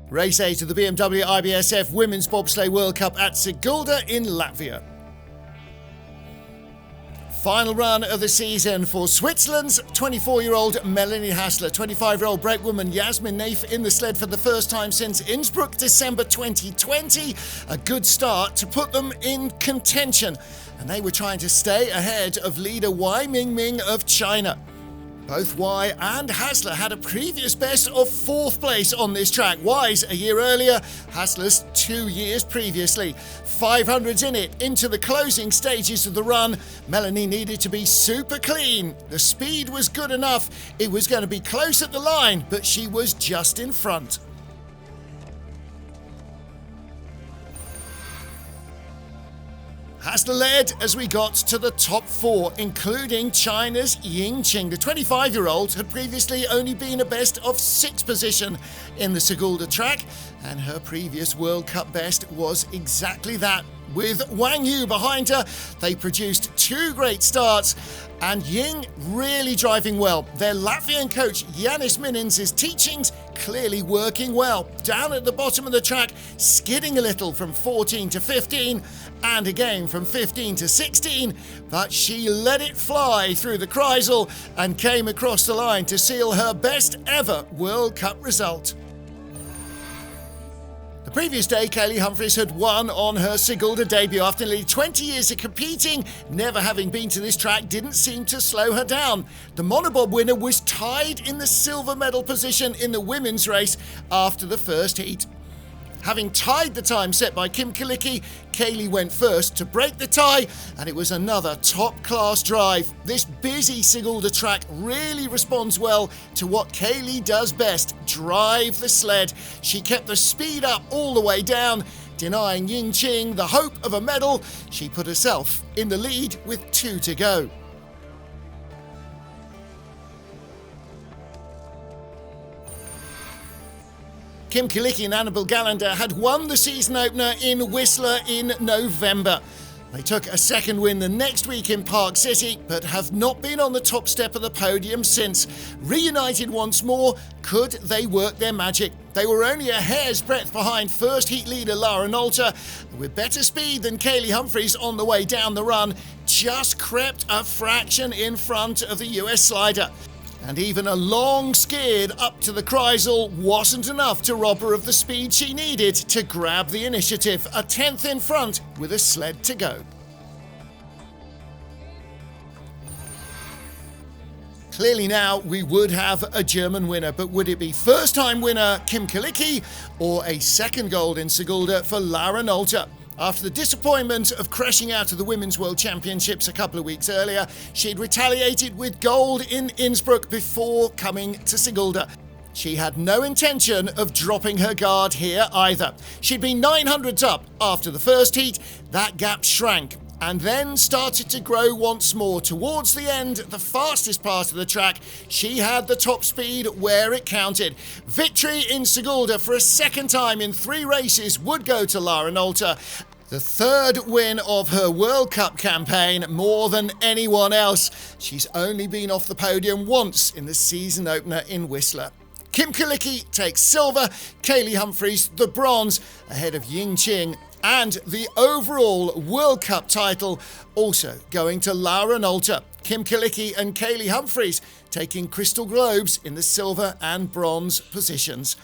Race 8 of the BMW IBSF Women's Bobsleigh World Cup at Sigulda in Latvia. Final run of the season for Switzerland's 24-year-old Melanie Hassler, 25-year-old brakewoman Yasmin Naif in the sled for the first time since Innsbruck, December 2020. A good start to put them in contention, and they were trying to stay ahead of leader Wai Mingming of China. Both Wai and Hassler had a previous best of 4th place on this track. Wai's a year earlier, Hassler's 2 years previously. 500s in it, into the closing stages of the run. Melanie needed to be super clean. The speed was good enough. It was going to be close at the line, but she was just in front. Hassler led as we got to the top 4, including China's Ying Qing. The 25-year-old had previously only been a best of 6 position in the Sigulda track, and her previous World Cup best was exactly that. With Wang Yu behind her, they produced 2 great starts, and Ying really driving well. Their Latvian coach Yanis Minins' teachings clearly working well. Down at the bottom of the track, skidding a little from 14 to 15, and again from 15 to 16, but she let it fly through the Kreisel and came across the line to seal her best ever World Cup result. The previous day, Kaylee Humphries had won on her Sigulda debut. After nearly 20 years of competing, never having been to this track didn't seem to slow her down. The Monobob winner was tied in the silver medal position in the women's race after the first heat. Having tied the time set by Kim Kalicki, Kaylee went first to break the tie, and it was another top-class drive. This busy Sigulda track really responds well to what Kaylee does best, drive the sled. She kept the speed up all the way down, denying Ying Qing the hope of a medal. She put herself in the lead with 2 to go. Kim Kalicki and Annabel Gallander had won the season opener in Whistler in November. They took a second win the next week in Park City, but have not been on the top step of the podium since. Reunited once more, could they work their magic? They were only a hair's breadth behind first heat leader Lara Nolter. With better speed than Kaylee Humphries on the way down the run, just crept a fraction in front of the US slider. And even a long skid up to the Kreisel wasn't enough to rob her of the speed she needed to grab the initiative, a 10th in front with a sled to go. Clearly now we would have a German winner, but would it be first-time winner Kim Kalicki or a second gold in Sigulda for Lara Nolter? After the disappointment of crashing out of the Women's World Championships a couple of weeks earlier, she'd retaliated with gold in Innsbruck before coming to Sigulda. She had no intention of dropping her guard here either. She'd been 900s up after the first heat. That gap shrank and then started to grow once more. Towards the end, the fastest part of the track, she had the top speed where it counted. Victory in Sigulda for a second time in 3 races would go to Lara Nolter. The 3rd win of her World Cup campaign, more than anyone else. She's only been off the podium once in the season opener in Whistler. Kim Kalicki takes silver, Kaylee Humphries the bronze, ahead of Ying Qing, and the overall World Cup title also going to Lara Nolter. Kim Kalicki and Kaylee Humphries taking crystal globes in the silver and bronze positions.